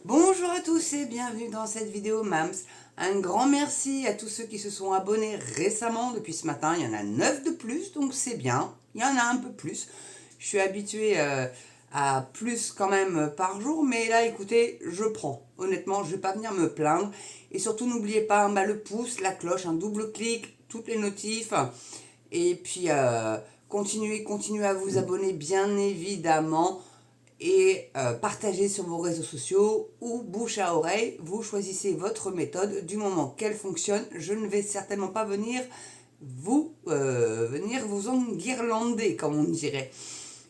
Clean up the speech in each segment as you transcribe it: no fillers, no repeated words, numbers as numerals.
Bonjour à tous et bienvenue dans cette vidéo Mams. Un grand merci à tous ceux qui se sont abonnés récemment depuis ce matin. Il y en a 9 de plus, donc c'est bien. Il y en a un peu plus. Je suis habituée à plus quand même par jour, mais là écoutez, je prends. Honnêtement, je ne vais pas venir me plaindre. Et surtout, n'oubliez pas le pouce, la cloche, un double clic, toutes les notifs. Et puis, continuez à vous abonner, bien évidemment. Et partagez sur vos réseaux sociaux ou bouche à oreille. Vous choisissez votre méthode. Du moment qu'elle fonctionne, je ne vais certainement pas venir vous enguirlander, comme on dirait.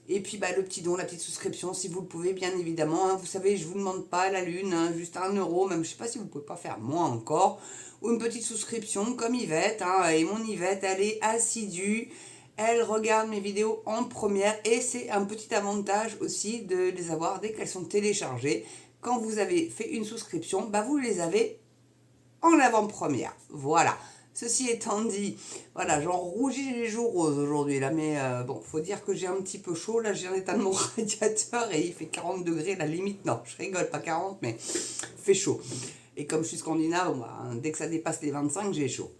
Et puis le petit don, la petite souscription, si vous le pouvez, bien évidemment. Hein. Vous savez, je ne vous demande pas la lune, hein, juste 1 euro, même je ne sais pas si vous ne pouvez pas faire moins encore. Ou une petite souscription comme Yvette. Hein, et mon Yvette, elle est assidue. Elle regarde mes vidéos en première et c'est un petit avantage aussi de les avoir dès qu'elles sont téléchargées. Quand vous avez fait une souscription, vous les avez en avant-première. Voilà. Ceci étant dit, voilà, j'en rougis les joues roses aujourd'hui là, mais bon, faut dire que j'ai un petit peu chaud. Là, j'ai un état de mon radiateur et il fait 40 degrés, la limite. Non, je rigole, pas 40, mais il fait chaud. Et comme je suis scandinave, dès que ça dépasse les 25, j'ai chaud.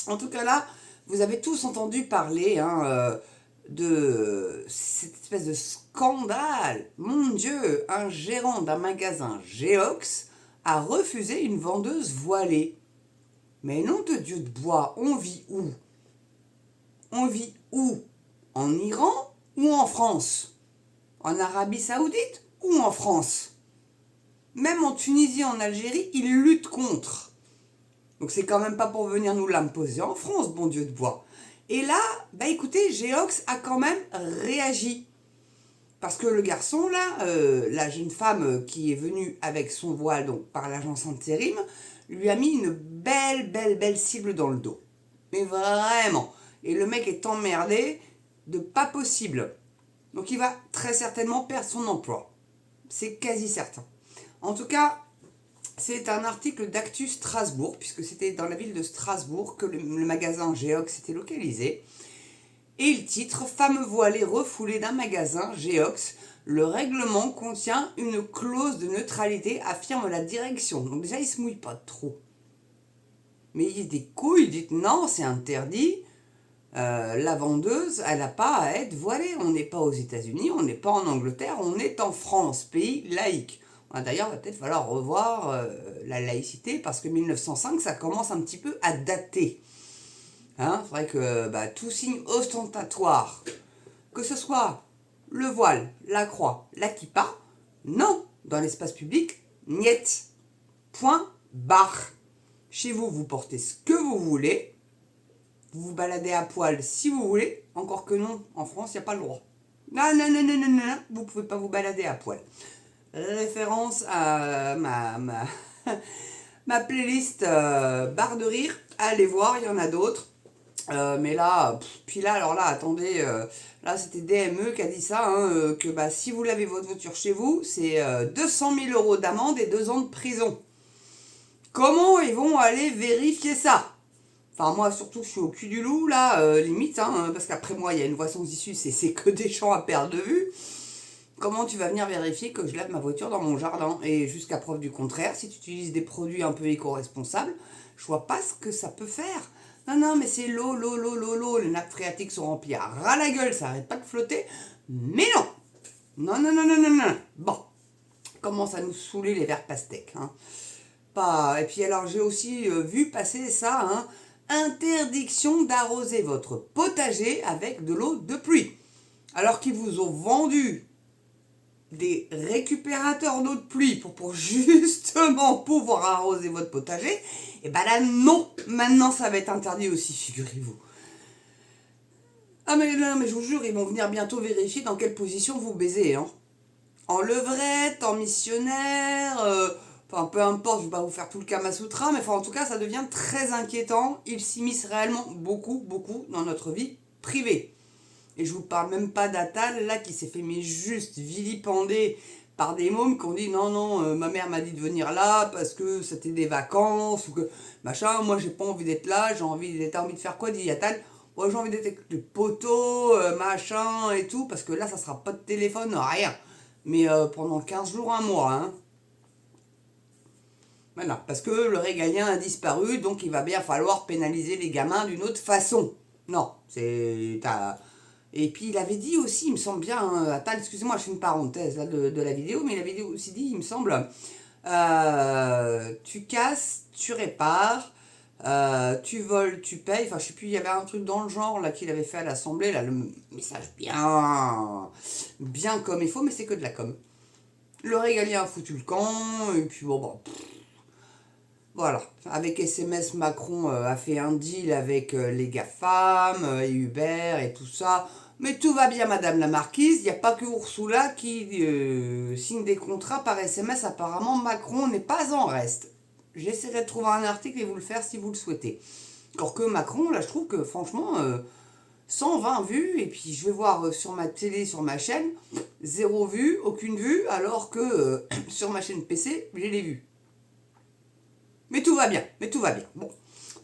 En tout cas là, vous avez tous entendu parler de cette espèce de scandale. Mon Dieu, un gérant d'un magasin Geox a refusé une vendeuse voilée. Mais nom de Dieu de bois, on vit où? On vit où? En Iran ou en France? En Arabie Saoudite ou en France? Même en Tunisie, en Algérie, ils luttent contre. Donc c'est quand même pas pour venir nous l'imposer en France, bon Dieu de bois. Et là, écoutez, Geox a quand même réagi. Parce que le garçon, là, la jeune femme qui est venue avec son voile, donc par l'agence intérim, lui a mis une belle cible dans le dos. Mais vraiment. Et le mec est emmerdé de pas possible. Donc il va très certainement perdre son emploi. C'est quasi certain. En tout cas, c'est un article d'Actu Strasbourg, puisque c'était dans la ville de Strasbourg que le magasin Geox était localisé. Et il titre « Femme voilée refoulée d'un magasin Geox. Le règlement contient une clause de neutralité, affirme la direction. » Donc déjà, il ne se mouille pas trop. Mais il dit couilles, il dit non, c'est interdit. La vendeuse, elle n'a pas à être voilée. On n'est pas aux États-Unis, on n'est pas en Angleterre, on est en France, pays laïque. D'ailleurs, il va peut-être falloir revoir la laïcité parce que 1905, ça commence un petit peu à dater. Hein, c'est vrai que tout signe ostentatoire, que ce soit le voile, la croix, la kippa, non, dans l'espace public, niet. Point barre. Chez vous, vous portez ce que vous voulez, vous vous baladez à poil si vous voulez, encore que non, en France, il n'y a pas le droit. Non, vous ne pouvez pas vous balader à poil. Référence à ma playlist barre de rire, allez voir, il y en a d'autres. Mais là, puis là, alors là, attendez, là c'était DME qui a dit ça, hein, que si vous lavez votre voiture chez vous, c'est 200 000 euros d'amende et 2 ans de prison. Comment ils vont aller vérifier ça? Enfin, moi, surtout, je suis au cul du loup, là, limite, hein, parce qu'après moi, il y a une voie sans issue, c'est que des champs à perte de vue. Comment tu vas venir vérifier que je lave ma voiture dans mon jardin? Et jusqu'à preuve du contraire, si tu utilises des produits un peu éco-responsables, je vois pas ce que ça peut faire. Non, mais c'est l'eau, les nappes phréatiques sont remplies à ras la gueule, ça arrête pas de flotter. Mais non. Non. Bon, commence à nous saouler les verres pastèques, hein. Pas. Et puis alors j'ai aussi vu passer ça, hein, interdiction d'arroser votre potager avec de l'eau de pluie. Alors qu'ils vous ont vendu des récupérateurs d'eau de pluie pour justement pouvoir arroser votre potager, et là non, maintenant ça va être interdit aussi, figurez-vous. Ah mais non, mais je vous jure, ils vont venir bientôt vérifier dans quelle position vous baisez, hein. En levrette, en missionnaire, enfin peu importe, je vais pas vous faire tout le Kama Sutra, mais en tout cas ça devient très inquiétant. Ils s'immiscent réellement beaucoup dans notre vie privée. Et je vous parle même pas d'Atal, là, qui s'est fait mais juste vilipender par des mômes qui ont dit non, ma mère m'a dit de venir là parce que c'était des vacances ou que machin, moi j'ai pas envie d'être là, j'ai envie de faire quoi, dit Atal? Moi j'ai envie d'être avec les poteaux, machin et tout, parce que là ça sera pas de téléphone, rien. Mais pendant 15 jours, un mois, hein. Voilà, parce que le régalien a disparu, donc il va bien falloir pénaliser les gamins d'une autre façon. Non, c'est... Et puis il avait dit aussi, il me semble bien, attends, excusez-moi, je fais une parenthèse là, de la vidéo, mais il avait aussi dit, il me semble, tu casses, tu répares, tu voles, tu payes. Enfin, je sais plus, il y avait un truc dans le genre là qu'il avait fait à l'Assemblée, là, le message bien comme il faut, mais c'est que de la com. Le régalien a foutu le camp, et puis bon, voilà. Avec SMS, Macron a fait un deal avec les GAFAM et Uber et tout ça. Mais tout va bien, Madame la Marquise. Il n'y a pas que Ursula qui signe des contrats par SMS. Apparemment, Macron n'est pas en reste. J'essaierai de trouver un article et vous le faire si vous le souhaitez. Alors que Macron, là, je trouve que franchement, 120 vues, et puis je vais voir sur ma télé, sur ma chaîne, 0 vue, aucune vue, alors que sur ma chaîne PC, j'ai les vues. Mais tout va bien, Bon.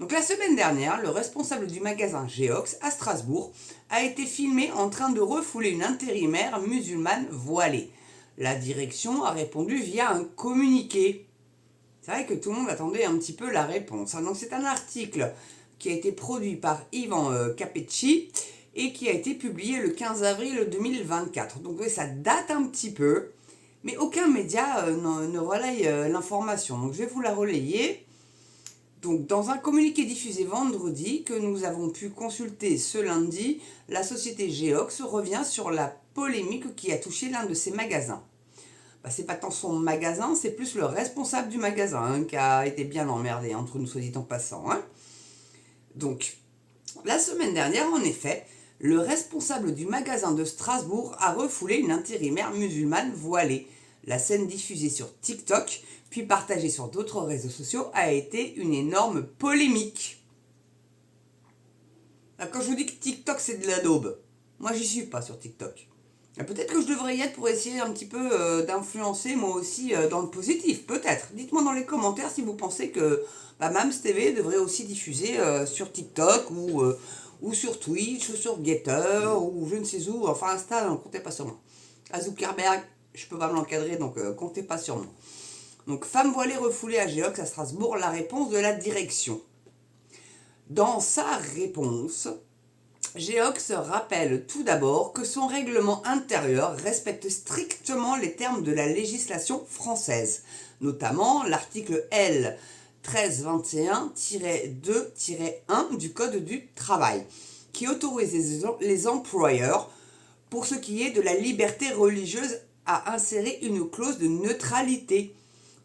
Donc la semaine dernière, le responsable du magasin Geox à Strasbourg a été filmé en train de refouler une intérimaire musulmane voilée. La direction a répondu via un communiqué. C'est vrai que tout le monde attendait un petit peu la réponse. Donc c'est un article qui a été produit par Ivan Capecci et qui a été publié le 15 avril 2024. Donc oui, ça date un petit peu, mais aucun média ne relaye l'information. Donc je vais vous la relayer. Donc, dans un communiqué diffusé vendredi que nous avons pu consulter ce lundi, la société Geox revient sur la polémique qui a touché l'un de ses magasins. C'est pas tant son magasin, c'est plus le responsable du magasin qui a été bien emmerdé, entre nous soit dit en passant. Donc, la semaine dernière, en effet, le responsable du magasin de Strasbourg a refoulé une intérimaire musulmane voilée. La scène diffusée sur TikTok, puis partagée sur d'autres réseaux sociaux, a été une énorme polémique. Quand je vous dis que TikTok c'est de la daube, moi j'y suis pas sur TikTok. Peut-être que je devrais y être pour essayer un petit peu d'influencer moi aussi dans le positif, peut-être. Dites-moi dans les commentaires si vous pensez que Mams TV devrait aussi diffuser sur TikTok ou sur Twitch ou sur Getter ou je ne sais où, enfin Insta, ne comptez pas sur moi. À Zuckerberg, je peux pas me l'encadrer, donc comptez pas sur moi. Donc, femme voilée refoulée à Geox à Strasbourg, la réponse de la direction. Dans sa réponse, Geox rappelle tout d'abord que son règlement intérieur respecte strictement les termes de la législation française, notamment l'article L 1321-2-1 du Code du travail, qui autorise les employeurs, pour ce qui est de la liberté religieuse, à insérer une clause de neutralité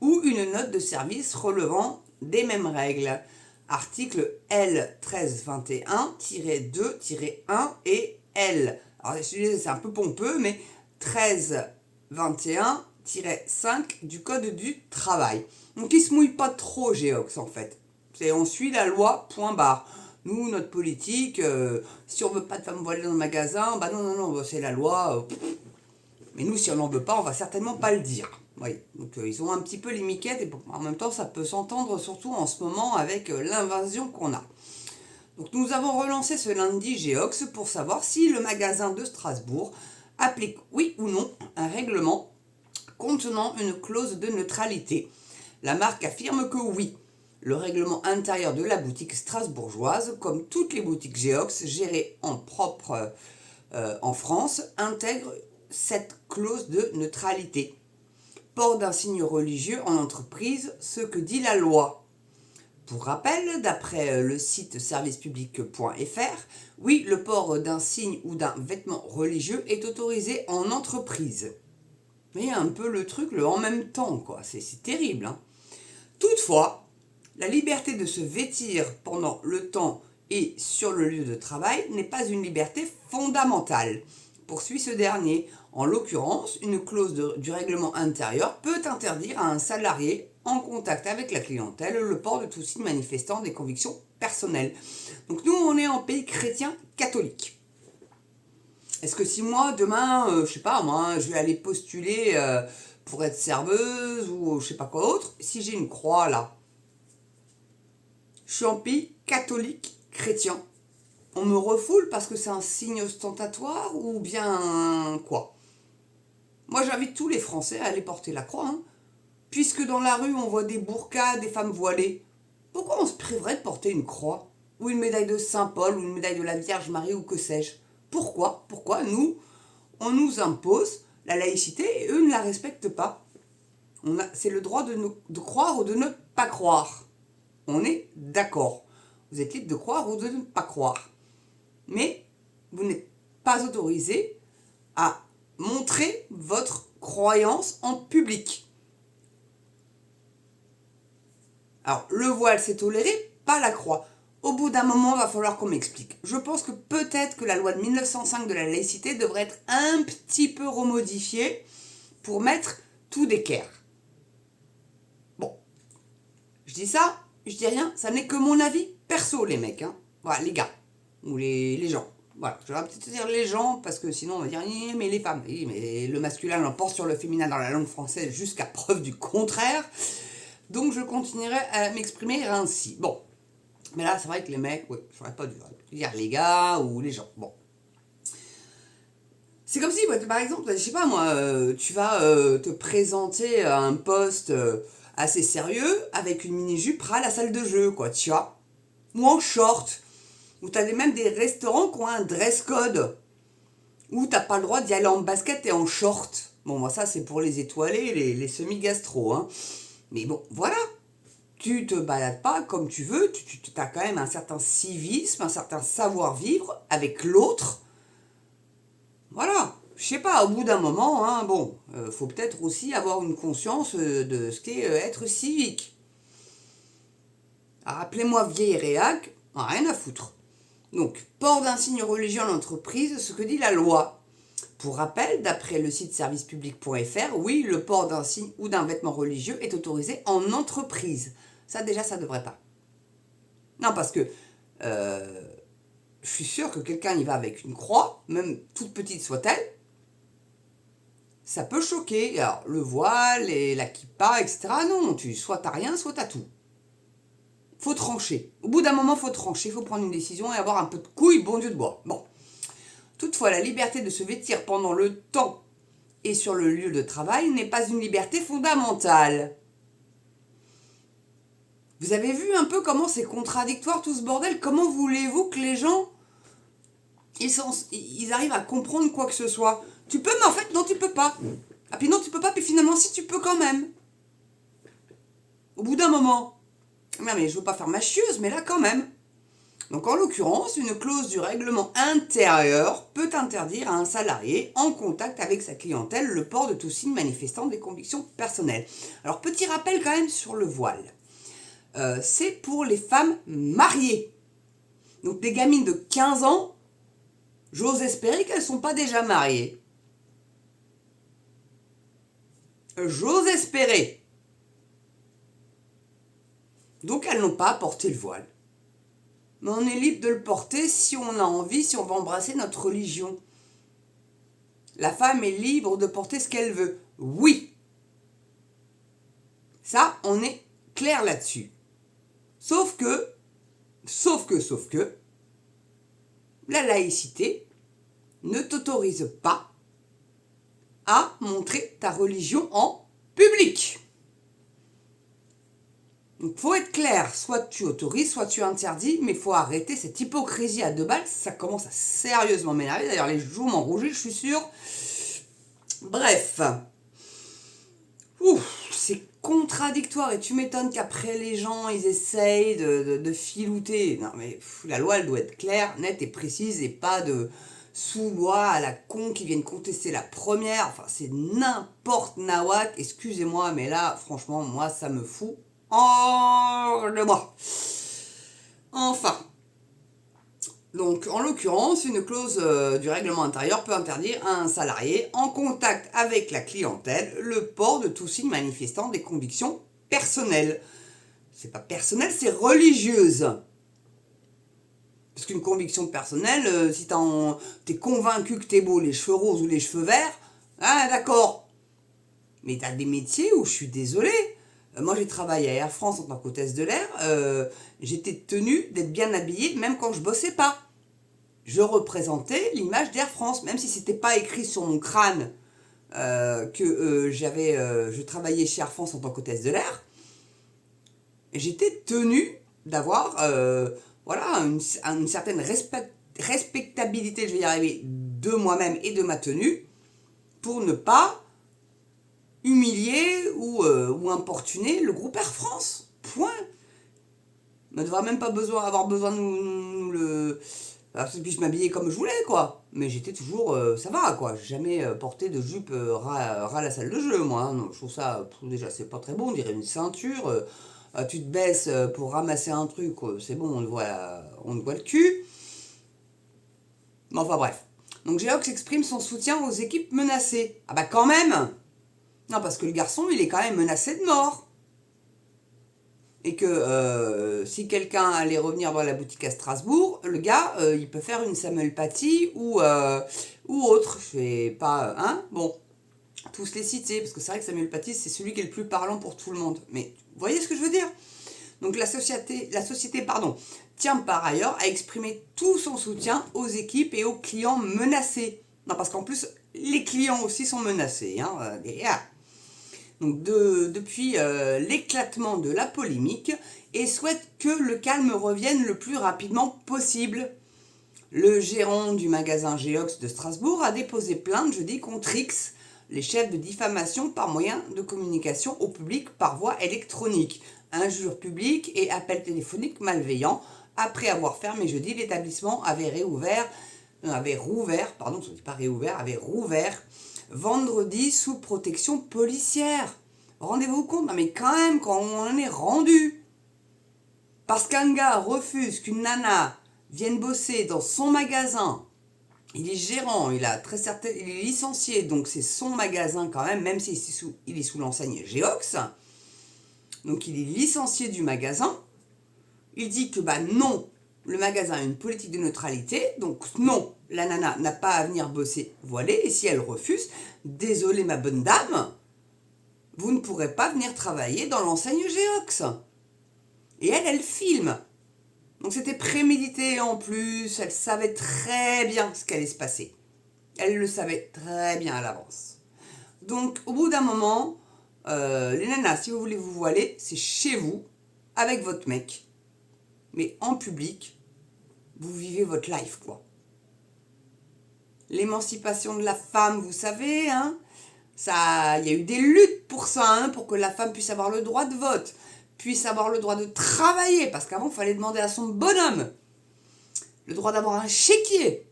ou une note de service relevant des mêmes règles. Article L 1321-2-1 et L. Alors, c'est un peu pompeux, mais 1321-5 du Code du travail. Donc, il ne se mouille pas trop, Geox, en fait. On suit la loi, point barre. Nous, notre politique, si on ne veut pas de femmes voilées dans le magasin, non, c'est la loi. Mais nous, si on n'en veut pas, on va certainement pas le dire. Oui, donc ils ont un petit peu les miquettes et en même temps, ça peut s'entendre surtout en ce moment avec l'invasion qu'on a. Donc nous avons relancé ce lundi Geox pour savoir si le magasin de Strasbourg applique, oui ou non, un règlement contenant une clause de neutralité. La marque affirme que oui. Le règlement intérieur de la boutique strasbourgeoise, comme toutes les boutiques Geox gérées en propre en France, intègre cette clause de neutralité. Port d'un signe religieux en entreprise, ce que dit la loi. Pour rappel, d'après le site servicepublic.fr, oui, le port d'un signe ou d'un vêtement religieux est autorisé en entreprise. Mais un peu le truc, le en même temps, quoi. C'est terrible. Toutefois, la liberté de se vêtir pendant le temps et sur le lieu de travail n'est pas une liberté fondamentale, poursuit ce dernier. En l'occurrence, une clause du règlement intérieur peut interdire à un salarié en contact avec la clientèle le port de tout signe manifestant des convictions personnelles. Donc nous, on est en pays chrétien catholique. Est-ce que si moi, demain, je sais pas moi, je vais aller postuler pour être serveuse ou je sais pas quoi autre, si j'ai une croix là, je suis en pays catholique chrétien, on me refoule parce que c'est un signe ostentatoire ou bien quoi? Moi, j'invite tous les Français à aller porter la croix. Puisque dans la rue, on voit des burqas, des femmes voilées, pourquoi on se priverait de porter une croix? Ou une médaille de Saint-Paul, ou une médaille de la Vierge Marie, ou que sais-je? Pourquoi nous, on nous impose la laïcité et eux ne la respectent pas? C'est le droit de croire ou de ne pas croire. On est d'accord. Vous êtes libre de croire ou de ne pas croire. Mais vous n'êtes pas autorisé à montrer votre croyance en public. Alors, le voile, c'est toléré, pas la croix. Au bout d'un moment, il va falloir qu'on m'explique. Je pense que peut-être que la loi de 1905 de la laïcité devrait être un petit peu remodifiée pour mettre tout d'équerre. Bon, je dis ça, je dis rien, ça n'est que mon avis perso, les mecs. Hein. Voilà, les gars, ou les gens. Voilà, je vais peut-être dire les gens, parce que sinon on va dire, mais les femmes, oui, mais le masculin l'emporte sur le féminin dans la langue française jusqu'à preuve du contraire. Donc je continuerai à m'exprimer ainsi. Bon, mais là c'est vrai que les mecs, oui, j'aurais pas dû dire les gars ou les gens. Bon. C'est comme si, par exemple, je sais pas moi, tu vas te présenter à un poste assez sérieux avec une mini-jupe à la salle de jeu, quoi, tu vois. Ou en short. Ou t'as même des restaurants qui ont un dress code. Ou t'as pas le droit d'y aller en basket et en short. Bon, moi ça c'est pour les étoilés, les semi-gastro, hein. Mais bon, voilà. Tu te balades pas comme tu veux, tu as quand même un certain civisme, un certain savoir-vivre avec l'autre. Voilà, je sais pas, au bout d'un moment, hein, bon, faut peut-être aussi avoir une conscience de ce qu'est être civique. Alors, appelez-moi vieille réac, rien à foutre. Donc, port d'un signe religieux en entreprise, ce que dit la loi. Pour rappel, d'après le site servicepublic.fr, oui, le port d'un signe ou d'un vêtement religieux est autorisé en entreprise. Ça, déjà, ça devrait pas. Non, parce que je suis sûre que quelqu'un y va avec une croix, même toute petite soit-elle, ça peut choquer. Alors, le voile et la kippa, etc. Non, soit t'as rien, soit t'as tout. Faut trancher. Au bout d'un moment, faut trancher, faut prendre une décision et avoir un peu de couilles, bon Dieu de bois. Bon. Toutefois, la liberté de se vêtir pendant le temps et sur le lieu de travail n'est pas une liberté fondamentale. Vous avez vu un peu comment c'est contradictoire tout ce bordel? Comment voulez-vous que les gens ils arrivent à comprendre quoi que ce soit? Tu peux, mais en fait, non, tu peux pas. Ah, puis non, tu peux pas, puis finalement, si, tu peux quand même. Au bout d'un moment. Non, mais je veux pas faire ma chieuse, mais là, quand même. Donc, en l'occurrence, une clause du règlement intérieur peut interdire à un salarié en contact avec sa clientèle le port de tout signe manifestant des convictions personnelles. Alors, petit rappel quand même sur le voile. C'est pour les femmes mariées. Donc, des gamines de 15 ans, j'ose espérer qu'elles ne sont pas déjà mariées. J'ose espérer. Donc, elles n'ont pas à porter le voile. Mais on est libre de le porter si on a envie, si on veut embrasser notre religion. La femme est libre de porter ce qu'elle veut. Oui. Ça, on est clair là-dessus. Sauf que, la laïcité ne t'autorise pas à montrer ta religion en public. Donc, faut être clair, soit tu autorises, soit tu interdis, mais il faut arrêter cette hypocrisie à 2 balles, ça commence à sérieusement m'énerver, d'ailleurs les joues m'ont rougi, je suis sûre. Bref. C'est contradictoire et tu m'étonnes qu'après les gens, ils essayent de filouter. Non mais la loi, elle doit être claire, nette et précise et pas de sous-loi à la con qui viennent contester la première. Enfin, c'est n'importe nawak, excusez-moi, mais là, franchement, moi, ça me fout hors de moi. Enfin. Donc, en l'occurrence, une clause du règlement intérieur peut interdire à un salarié en contact avec la clientèle le port de tout signe manifestant des convictions personnelles. C'est pas personnel, c'est religieuse. Parce qu'une conviction personnelle, si t'es convaincu que t'es beau les cheveux roses ou les cheveux verts, ah d'accord. Mais t'as des métiers où je suis désolée. Moi, j'ai travaillé à Air France en tant qu'hôtesse de l'air. J'étais tenue d'être bien habillée même quand je bossais pas. Je représentais l'image d'Air France, même si c'était pas écrit sur mon crâne je travaillais chez Air France en tant qu'hôtesse de l'air, j'étais tenue d'avoir voilà, une certaine respectabilité, je vais y arriver, de moi-même et de ma tenue, pour ne pas humilier ou importuner le groupe Air France. Point. On ne devrait même pas avoir besoin de nous le... Alors, que je puisse m'habiller comme je voulais, quoi. Mais j'étais toujours... ça va, quoi. J'ai jamais porté de jupe ras la salle de jeu, moi. Hein. Non, je trouve ça... déjà, c'est pas très bon. On dirait une ceinture. Tu te baisses pour ramasser un truc. C'est bon, on te voit le cul. Mais enfin, bref. Donc, Geox exprime son soutien aux équipes menacées. Ah bah, quand même. Non, parce que le garçon, il est quand même menacé de mort. Et que si quelqu'un allait revenir dans la boutique à Strasbourg, le gars, il peut faire une Samuel Paty ou autre. Je fais pas... Hein. Bon, tous les citer, parce que c'est vrai que Samuel Paty, c'est celui qui est le plus parlant pour tout le monde. Mais vous voyez ce que je veux dire? Donc la société tient par ailleurs à exprimer tout son soutien aux équipes et aux clients menacés. Non, parce qu'en plus, les clients aussi sont menacés. Hein, donc depuis l'éclatement de la polémique, et souhaite que le calme revienne le plus rapidement possible. Le gérant du magasin Geox de Strasbourg a déposé plainte jeudi contre X, les chefs de diffamation par moyen de communication au public par voie électronique, injures publiques et appels téléphoniques malveillants. Après avoir fermé jeudi, l'établissement avait rouvert vendredi sous protection policière. Rendez-vous compte, non mais quand même, quand on en est rendu. Parce qu'un gars refuse qu'une nana vienne bosser dans son magasin, il est gérant, il est licencié, donc c'est son magasin quand même s'il est sous l'enseigne Geox. Donc il est licencié du magasin. Il dit que bah non, le magasin a une politique de neutralité, donc non, la nana n'a pas à venir bosser voilée, et si elle refuse, désolé ma bonne dame, vous ne pourrez pas venir travailler dans l'enseigne Geox. Et elle filme. Donc c'était prémédité en plus, elle savait très bien ce qu'allait se passer. Elle le savait très bien à l'avance. Donc au bout d'un moment, les nanas, si vous voulez vous voiler, c'est chez vous, avec votre mec. Mais en public, vous vivez votre life, quoi. L'émancipation de la femme, vous savez, hein, il y a eu des luttes pour ça, hein, pour que la femme puisse avoir le droit de vote, puisse avoir le droit de travailler, parce qu'avant, il fallait demander à son bonhomme le droit d'avoir un chéquier.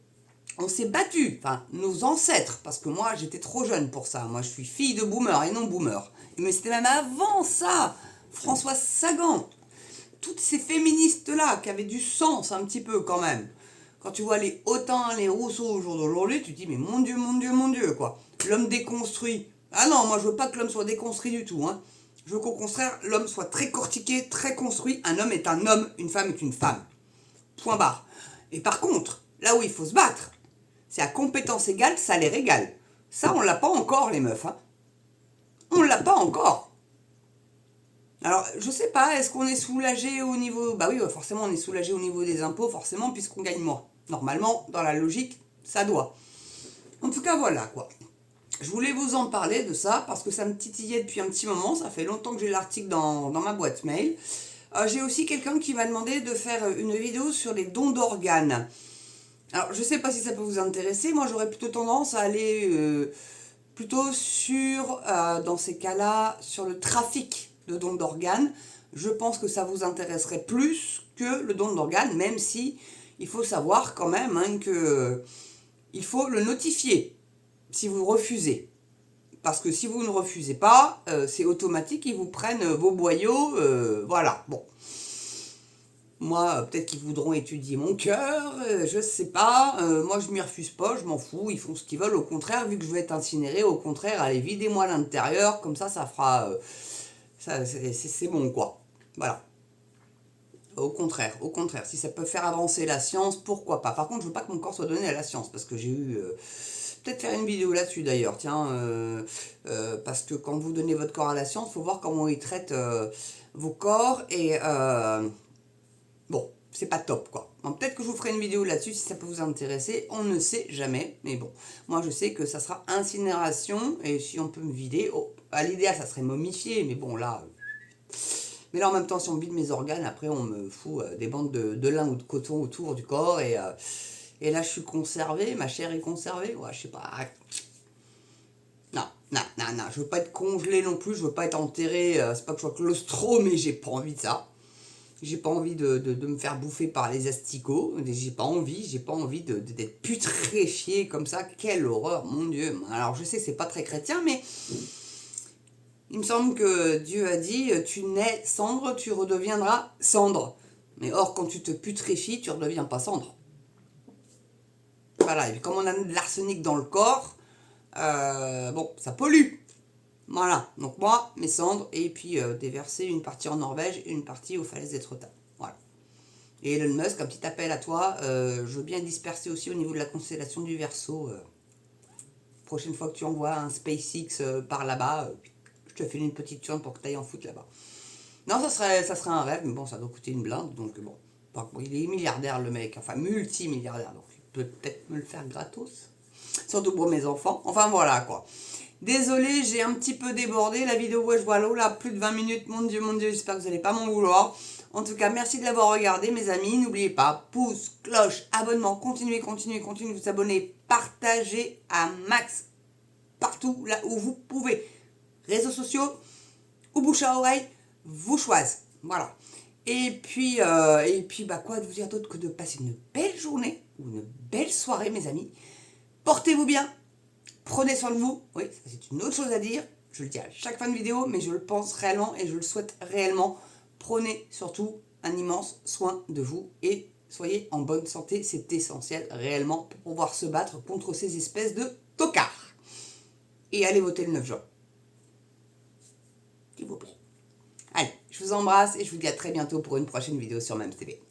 On s'est battu, enfin, nos ancêtres, parce que moi, j'étais trop jeune pour ça. Moi, je suis fille de boomer et non boomer. Mais c'était même avant ça, Françoise Sagan. Toutes ces féministes-là, qui avaient du sens un petit peu quand même. Quand tu vois les Autain, les Rousseau au jour d'aujourd'hui, tu te dis, mais mon Dieu, mon Dieu, mon Dieu, quoi. L'homme déconstruit. Ah non, moi je veux pas que l'homme soit déconstruit du tout, hein. Je veux qu'au contraire, l'homme soit très cortiqué, très construit. Un homme est un homme, une femme est une femme. Point barre. Et par contre, là où il faut se battre, c'est à compétence égale, salaire égal. Ça, on l'a pas encore, les meufs, hein. On l'a pas encore. Alors, je sais pas, est-ce qu'on est soulagé au niveau... Bah oui, forcément, on est soulagé au niveau des impôts, forcément, puisqu'on gagne moins. Normalement, dans la logique, ça doit. En tout cas, voilà, quoi. Je voulais vous en parler de ça, parce que ça me titillait depuis un petit moment. Ça fait longtemps que j'ai l'article dans ma boîte mail. J'ai aussi quelqu'un qui m'a demandé de faire une vidéo sur les dons d'organes. Alors, je sais pas si ça peut vous intéresser. Moi, j'aurais plutôt tendance à aller plutôt dans ces cas-là, sur le trafic de dons d'organes. Je pense que ça vous intéresserait plus que le don d'organes, même si il faut savoir quand même hein, que il faut le notifier si vous refusez. Parce que si vous ne refusez pas, c'est automatique, ils vous prennent vos boyaux, voilà, bon. Moi, peut-être qu'ils voudront étudier mon cœur, je sais pas. Moi, je m'y refuse pas, je m'en fous, ils font ce qu'ils veulent. Au contraire, vu que je vais être incinéré, au contraire, allez, videz-moi l'intérieur, comme ça fera... c'est bon, quoi. Voilà. Au contraire, si ça peut faire avancer la science, pourquoi pas. Par contre, je veux pas que mon corps soit donné à la science, parce que j'ai eu... peut-être faire une vidéo là-dessus, d'ailleurs, tiens. Parce que quand vous donnez votre corps à la science, il faut voir comment ils traitent vos corps, et... bon, c'est pas top, quoi. Bon, peut-être que je vous ferai une vidéo là-dessus si ça peut vous intéresser, on ne sait jamais. Mais bon, moi je sais que ça sera incinération et si on peut me vider, à l'idéal ça serait momifié, mais bon là... Mais là en même temps si on vide mes organes, après on me fout des bandes de lin ou de coton autour du corps et là je suis conservé, ma chair est conservée, ouais je sais pas... Non, je veux pas être congelé non plus, je veux pas être enterré, c'est pas que je sois claustro, mais j'ai pas envie de ça. J'ai pas envie de me faire bouffer par les asticots, j'ai pas envie d'être putréfié comme ça, quelle horreur, mon Dieu. Alors je sais, c'est pas très chrétien, mais il me semble que Dieu a dit, tu nais cendre, tu redeviendras cendre. Mais or, quand tu te putréfies, tu redeviens pas cendre. Voilà, et puis comme on a de l'arsenic dans le corps, bon, ça pollue. Voilà, donc moi, mes cendres, et puis déverser une partie en Norvège et une partie aux falaises d'Étretat. Voilà. Et Elon Musk, un petit appel à toi, je veux bien disperser aussi au niveau de la constellation du Verseau. Prochaine fois que tu envoies un SpaceX par là-bas, je te file une petite tourne pour que tu ailles en foutre là-bas. Non, ça serait un rêve, mais bon, ça doit coûter une blinde, donc bon. Il est milliardaire le mec, enfin multimilliardaire, donc il peut peut-être me le faire gratos. Surtout pour mes enfants. Enfin voilà quoi. Désolée, j'ai un petit peu débordé. La vidéo Wesh Wallo, là, plus de 20 minutes. Mon Dieu, j'espère que vous n'allez pas m'en vouloir. En tout cas, merci de l'avoir regardé, mes amis. N'oubliez pas, pouce, cloche, abonnement. Continuez de vous abonner. Partagez à max. Partout là où vous pouvez. Réseaux sociaux ou bouche à oreille, vous choisissez. Voilà. Et puis quoi de vous dire d'autre que de passer une belle journée ou une belle soirée, mes amis. Portez-vous bien. Prenez soin de vous. Oui, ça c'est une autre chose à dire. Je le dis à chaque fin de vidéo, mais je le pense réellement et je le souhaite réellement. Prenez surtout un immense soin de vous et soyez en bonne santé. C'est essentiel réellement pour pouvoir se battre contre ces espèces de tocards. Et allez voter le 9 juin. S'il vous plaît. Allez, je vous embrasse et je vous dis à très bientôt pour une prochaine vidéo sur MamsTV.